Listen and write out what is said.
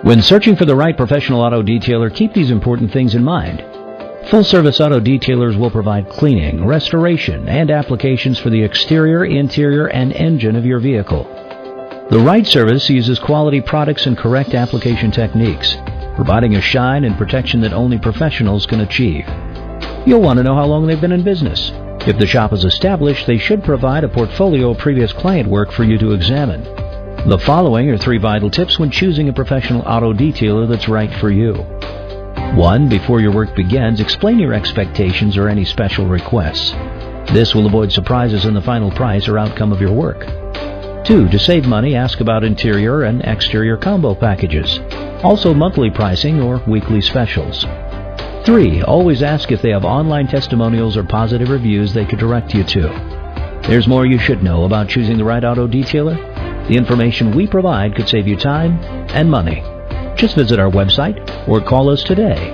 When searching for the right professional auto detailer, keep these important things in mind. Full-service auto detailers will provide cleaning, restoration, and applications for the exterior, interior, and engine of your vehicle. The right service uses quality products and correct application techniques, providing a shine and protection that only professionals can achieve. You'll want to know how long they've been in business. If the shop is established, they should provide a portfolio of previous client work for you to examine. The following are 3 vital tips when choosing a professional auto detailer that's right for you. 1. Before your work begins, explain your expectations or any special requests. This will avoid surprises in the final price or outcome of your work. 2. To save money, ask about interior and exterior combo packages, also monthly pricing or weekly specials. 3. Always ask if they have online testimonials or positive reviews they could direct you to. There's more you should know about choosing the right auto detailer. The information we provide could save you time and money. Just visit our website or call us today.